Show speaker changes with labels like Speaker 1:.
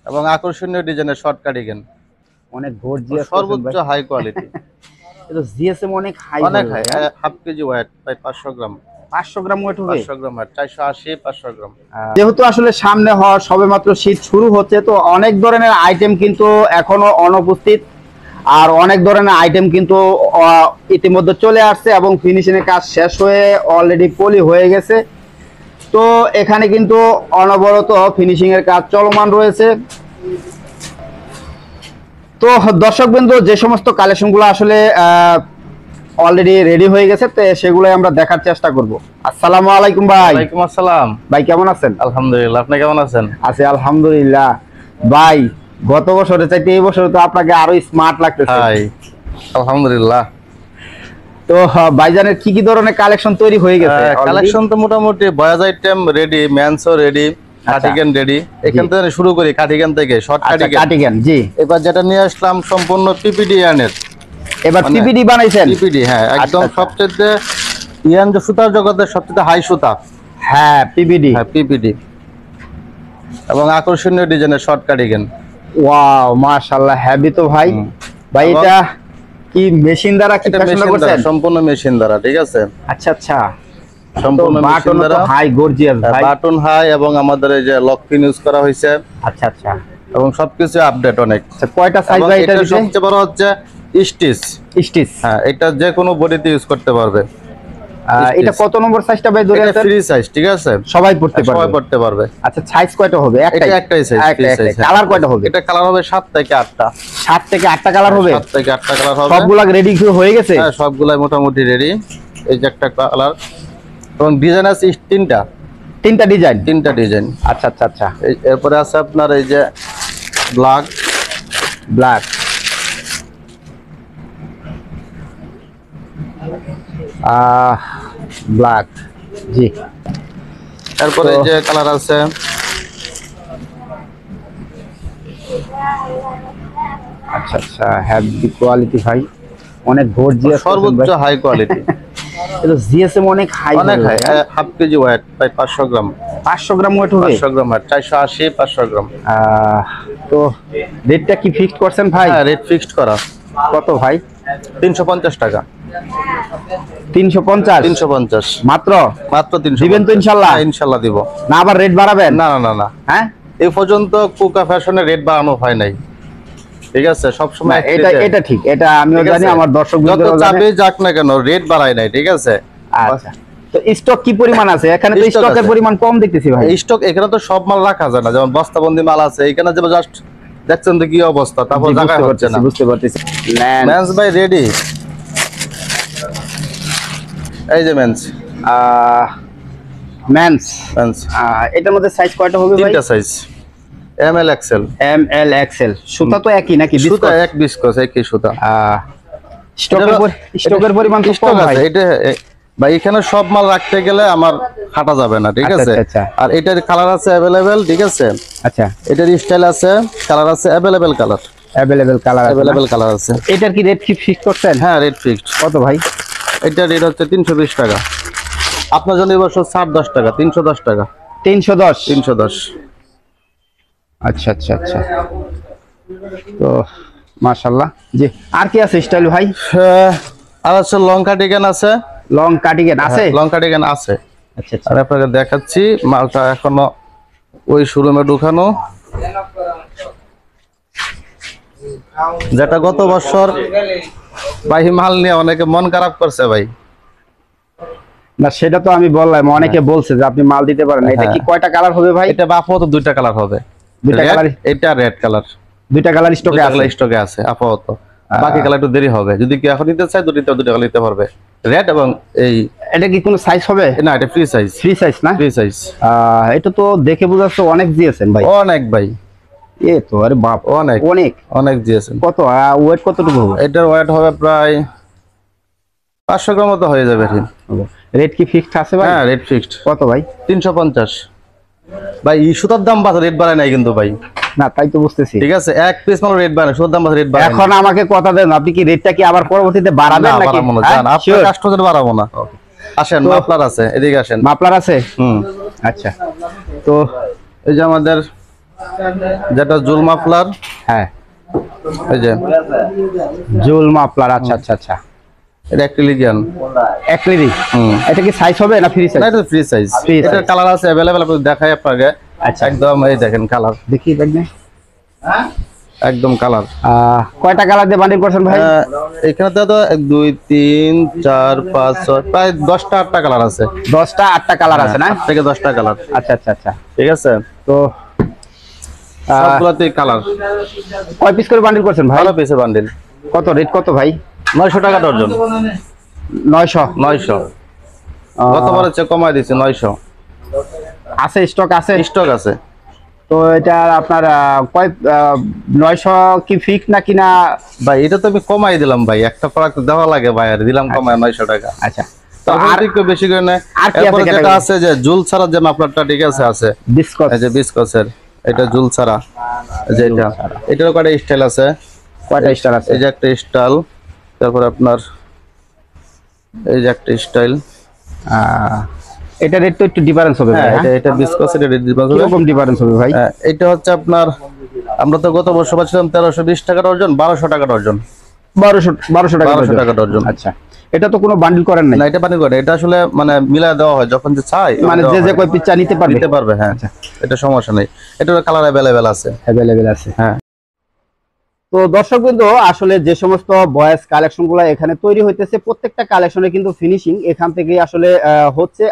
Speaker 1: এবং আকর্ষণীয় ডিজাইনের শর্ট কার্ডিগান,
Speaker 2: অনেক গর্জিয়াস,
Speaker 1: সর্বোচ্চ হাই কোয়ালিটি।
Speaker 2: এটা জিএসএম অনেক হাই,
Speaker 1: অনেক হাই, হাফ কেজি ওয়েট, প্রায় 500 গ্রাম।
Speaker 2: 500 গ্রাম ওয়েট হবে,
Speaker 1: 500 গ্রাম ওয়েট, 480 500 গ্রাম।
Speaker 2: যেহেতু আসলে সামনে হওয়ার সবেমাত্র শীত শুরু হচ্ছে, তো অনেক ধরনের আইটেম কিন্তু এখনো অনুপস্থিত, আর অনেক ধরনের আইটেম কিন্তু ইতিমধ্যে চলে আসছে এবং ফিনিশিং এর কাজ শেষ হয়ে অলরেডি পলি হয়ে গেছে। তো এখানে কিন্তু অনবরত ফিনিশিং এর কাজ চলমান রয়েছে। তো দর্শকবৃন্দ, যে সমস্ত কালেকশনগুলো আসলে অলরেডি রেডি হয়ে গেছে, তো সেগুলোই আমরা দেখার চেষ্টা করব। আসসালামু আলাইকুম ভাই।
Speaker 1: ওয়ালাইকুম আসসালাম
Speaker 2: ভাই, কেমন আছেন?
Speaker 1: আলহামদুলিল্লাহ, আপনি কেমন আছেন?
Speaker 2: আছি আলহামদুলিল্লাহ। ভাই, গত বছরের চাইতে এই বছর তো আপনাকে আরো স্মার্ট লাগতেছে।
Speaker 1: হাই, আলহামদুলিল্লাহ।
Speaker 2: তো ভাইজানের কি কি ধরনের কালেকশন তৈরি হয়ে গেছে?
Speaker 1: কালেকশন তো মোটামুটি বয়েজ আইটেম রেডি, মেন্সও রেডি, কার্ডিগান রেডি। এখান থেকে শুরু করি, কার্ডিগান থেকে, শর্ট
Speaker 2: কার্ডিগান। জি,
Speaker 1: এবার যেটা নিয়ে আসলাম সম্পূর্ণ পিপিডি এর।
Speaker 2: এবার পিপিডি বানাইছেন?
Speaker 1: পিপিডি, হ্যাঁ, একদম সবচেয়ে ইয়ান যে সুতার জগতের সবচেয়ে হাই সুতা।
Speaker 2: হ্যাঁ, পিপিডি।
Speaker 1: হ্যাঁ, পিপিডি এবং আকর্ষণীয় ডিজাইনের শর্ট কার্ডিগান।
Speaker 2: ওয়াও, মাশাআল্লাহ, হেভি তো ভাই। ভাই, এটা কি মেশিন দ্বারা কি ফ্যাশন করছেন?
Speaker 1: সম্পূর্ণ মেশিন দ্বারা, ঠিক আছে।
Speaker 2: আচ্ছা আচ্ছা,
Speaker 1: সম্পূর্ণ মেশিন দ্বারা,
Speaker 2: হাই গর্জিয়াস ভাই।
Speaker 1: বাটন হাই এবং আমাদের এই যে লক পিন ইউজ করা হয়েছে।
Speaker 2: আচ্ছা আচ্ছা,
Speaker 1: এবং সবকিছু আপডেট অনেক।
Speaker 2: আচ্ছা, কয়টা সাইজ ভাই এটা?
Speaker 1: সবচেয়ে বড় হচ্ছে স্টিচ।
Speaker 2: স্টিচ,
Speaker 1: হ্যাঁ, এটা যে কোনো বডিতে ইউজ করতে পারবে।
Speaker 2: এটা কত নম্বর সাইজটা ভাই ধরে আছেন?
Speaker 1: ফ্রি সাইজ, ঠিক আছে,
Speaker 2: সবাই পড়তে পারবে।
Speaker 1: সবাই পড়তে পারবে।
Speaker 2: আচ্ছা, সাইজ কয়টা হবে?
Speaker 1: একটাই সাইজ, ফ্রি সাইজ।
Speaker 2: কালার কয়টা হবে?
Speaker 1: এটা কালার হবে 7 থেকে 8টা।
Speaker 2: 7 থেকে 8টা কালার হবে?
Speaker 1: 7 থেকে 8টা কালার হবে।
Speaker 2: সবগুলা রেডি হয়ে গেছে?
Speaker 1: হ্যাঁ, সবগুলাই মোটামুটি রেডি। এই যে একটা কালার, এবং ডিজাইন আছে তিনটা ডিজাইন।
Speaker 2: আচ্ছা আচ্ছা আচ্ছা,
Speaker 1: এরপরে আছে আপনার এই যে ব্ল্যাক,
Speaker 2: ব্ল্যাক। জি,
Speaker 1: এরপরে এই যে কালার আছে
Speaker 2: আচ্ছা আচ্ছা, হেভি কোয়ালিটি ভাই, অনেক গর্জিয়াস,
Speaker 1: সর্বোচ্চ হাই কোয়ালিটি।
Speaker 2: এটা জিএসএম অনেক হাই,
Speaker 1: হাফ কেজি ওয়েট, প্রায় 500 গ্রাম।
Speaker 2: 500 গ্রাম ওয়েট হবে?
Speaker 1: 500 গ্রাম ওয়েট, 480 500 গ্রাম।
Speaker 2: তো রেটটা কি ফিক্সড করছেন ভাই?
Speaker 1: হ্যাঁ, রেট ফিক্সড করা।
Speaker 2: কত ভাই?
Speaker 1: 350 টাকা।
Speaker 2: 350 মাত্র 300 দিবেন তো ইনশাআল্লাহ?
Speaker 1: ইনশাআল্লাহ দিব।
Speaker 2: না আবার রেট বাড়াবেন?
Speaker 1: না না না না,
Speaker 2: হ্যাঁ,
Speaker 1: এই পর্যন্ত কুকা ফ্যাশনের রেট বাড়ানো হয় নাই, ঠিক আছে। সব সময়
Speaker 2: এটা ঠিক, এটা আমিও জানি, আমার দর্শক
Speaker 1: যত চাপে যাক না কেন রেট বাড়ায় নাই, ঠিক আছে।
Speaker 2: আচ্ছা, তো স্টক কি পরিমাণ আছে এখানে? তো স্টকের পরিমাণ কম দেখতেছি ভাই।
Speaker 1: স্টক এখানে তো সব মাল রাখা যায় না, যেমন বস্তাবন্দি মাল আছে এখানে, যে জাস্ট দেখছেন তো কি অবস্থা, তারপর জায়গা হচ্ছে না।
Speaker 2: বুঝতে পারতেছি।
Speaker 1: মেন্স ভাই রেডি, এই যে মেন্স,
Speaker 2: এটার মধ্যে সাইজ কয়টা হবে ভাই?
Speaker 1: তিনটা সাইজ, এমএল এক্সেল।
Speaker 2: সুতা তো একই নাকি?
Speaker 1: সুতা এক বিস্কস, একই সুতা।
Speaker 2: স্টকের পরিমাণ তো কম আছে
Speaker 1: এটা ভাই, এখানে সব মাল রাখতে গেলে আমার খাটা যাবে না, ঠিক আছে। আর এটার কালার আছে अवेलेबल, ঠিক আছে।
Speaker 2: আচ্ছা,
Speaker 1: এটার স্টাইল আছে, কালার আছে अवेलेबल কালার আছে।
Speaker 2: এটার কি রেট ফিক্স করছেন?
Speaker 1: হ্যাঁ, রেট ফিক্সড।
Speaker 2: কত ভাই?
Speaker 1: এটার রেট হচ্ছে 320 টাকা। আপনার জন্য এই বছর 10 টাকা, 310 টাকা।
Speaker 2: 310। আচ্ছা আচ্ছা আচ্ছা, তো মাশাআল্লাহ। জি, আর কি আছে স্টাইল ভাই?
Speaker 1: আর আছে লং কার্ডিগান আছে।
Speaker 2: লং কার্ডিগান আছে?
Speaker 1: লং কার্ডিগান আছে।
Speaker 2: আচ্ছা আচ্ছা,
Speaker 1: আর আপনাকে দেখাচ্ছি, মালটা এখনো ওই শোরুমে ঢুকানো, যেটা গত বছর ভাই মাল নিয়ে অনেকে মন খারাপ করছে ভাই।
Speaker 2: না, সেটা তো আমি বললাম, অনেকে বলছে যে আপনি মাল দিতে পারেন। এটা কি কয়টা কালার হবে ভাই?
Speaker 1: এটা আপাতত 2টা কালার হবে।
Speaker 2: 2টা কালার?
Speaker 1: এটা রেড কালার।
Speaker 2: 2টা কালার স্টকে আছে
Speaker 1: আপাতত। বাকি কালার একটু দেরি হবে, যদি কেউ এখন নিতে চায় 2টা কালার নিতে পারবে, রেড এবং এই।
Speaker 2: এটা কি কোনো সাইজ হবে?
Speaker 1: না, এটা ফ্রি সাইজ।
Speaker 2: না, ফ্রি সাইজ। এটা তো দেখে বোঝা যাচ্ছে অনেক দিয়েছেন ভাই।
Speaker 1: অনেক ভাই,
Speaker 2: তো আরে বাপ, অনেক
Speaker 1: দিয়েছেন।
Speaker 2: কত ওয়েট কতটুকু হবে?
Speaker 1: এটার ওয়েট হবে প্রায় 500 গ্রাম মতো হয়ে যাবে।
Speaker 2: রেট কি ফিক্সড আছে ভাই?
Speaker 1: হ্যাঁ, রেট ফিক্সড।
Speaker 2: কত ভাই?
Speaker 1: 350 ভাই। এই সুতার দাম বাড়ে, রেট বাড়ায় নাই কিন্তু ভাই।
Speaker 2: না, তাই তো বুঝতেছি,
Speaker 1: ঠিক আছে। এক পিস মাল রেট বাড়ায়, সুতার দাম বাড়ে, রেট বাড়ায়।
Speaker 2: এখন আমাকে কথা দেন, আপনি কি রেটটা কি আবার পরবর্তীতে বাড়াবেন নাকি?
Speaker 1: বাড়াবো না, জান, আপনার কাস্টমার বাড়াবো না। আসেন, মাফলার আছে, এদিকে আসেন।
Speaker 2: মাফলার আছে? আচ্ছা, তো
Speaker 1: এই যে আমাদের যেটা জুল মাফলার,
Speaker 2: হ্যাঁ
Speaker 1: এই যে
Speaker 2: জুল মাফলার, আচ্ছা আচ্ছা আচ্ছা,
Speaker 1: এটা অ্যাক্রিলিকিয়ান
Speaker 2: অ্যাক্রিলিক। এটা কি সাইজ হবে না ফ্রি সাইজ?
Speaker 1: এটা ফ্রি সাইজ।
Speaker 2: Free
Speaker 1: এটার
Speaker 2: size।
Speaker 1: কালার আছে अवेलेबल, আপনি দেখাই আপনাকে।
Speaker 2: আচ্ছা
Speaker 1: একদম এই দেখেন কালার,
Speaker 2: দেখি দেখবে।
Speaker 1: একদম কালার।
Speaker 2: কয়টা কালার দিয়ে বান্ডিল করছেন ভাই?
Speaker 1: এখানে তো 1 2 3 4 5 6 প্রায় 10টা 8টা কালার আছে।
Speaker 2: 10টা 8টা কালার আছে না?
Speaker 1: 8 থেকে 10টা কালার।
Speaker 2: আচ্ছা আচ্ছা আচ্ছা,
Speaker 1: ঠিক আছে,
Speaker 2: তো
Speaker 1: সবগুলোতে কালার।
Speaker 2: কয় পিস করে বান্ডিল করছেন ভাই?
Speaker 1: ভালো পিসে বান্ডিল।
Speaker 2: কত রেট কত ভাই?
Speaker 1: 900 টাকা ডজন।
Speaker 2: 900।
Speaker 1: 900 গতবারের চেয়ে কমায় দিয়েছে। 900
Speaker 2: আছে, স্টক আছে?
Speaker 1: স্টক আছে।
Speaker 2: তো এটা আপনার কয় 900 কি ফিক্স নাকি না?
Speaker 1: ভাই এটা তো আমি কমাই দিলাম ভাই, একটা প্রোডাক্ট দেওয়া লাগে ভাই, আর দিলাম কমায় 900 টাকা।
Speaker 2: আচ্ছা,
Speaker 1: তো আর একটু বেশি করে না।
Speaker 2: আর কি আছে
Speaker 1: এরপরে যেটা
Speaker 2: category?
Speaker 1: আছে যে জুল ছাড়া যে মাফলারটা, ঠিক আছে, আছে
Speaker 2: বিস্কট।
Speaker 1: এই যে বিস্কসের, এটা জুল ছাড়া। যে এটারও কয়টা স্টাইল আছে।
Speaker 2: কয়টা স্টার আছে?
Speaker 1: এই যে একটা স্টাইল, তারপর আপনার এই যে একটা স্টাইল।
Speaker 2: এটা রেট তো একটু ডিফারেন্স হবে ভাই।
Speaker 1: হ্যাঁ, এটা বিস্কসের, এটা ডিসকাউন্ট হবে।
Speaker 2: কিরকম ডিফারেন্স হবে ভাই?
Speaker 1: এটা হচ্ছে আপনার, আমরা তো গত বছর পাচ্ছিলাম 1320 টাকা ডজন, 1200 টাকা ডজন।
Speaker 2: 1200 টাকা
Speaker 1: 1200 টাকা ডজন।
Speaker 2: আচ্ছা, এটা তো কোনো বান্ডিল করেন নাই?
Speaker 1: না, এটা পানি করে, এটা আসলে মানে মিলা দেওয়া হয় যখন যে চাই,
Speaker 2: মানে যে যে কয় পিস চা নিতে পারবে?
Speaker 1: নিতে পারবে, হ্যাঁ। এটা সমস্যা নেই, এটার কালার अवेलेबल আছে।
Speaker 2: अवेलेबल আছে,
Speaker 1: হ্যাঁ।
Speaker 2: তো দর্শক বিন্দু, আসলে যে সমস্ত বয়েজ কালেকশন গুলো এখানে তৈরি হইতেছে, প্রত্যেকটা কালেকশনে কিন্তু ফিনিশিং এখান থেকে আসলে হচ্ছে।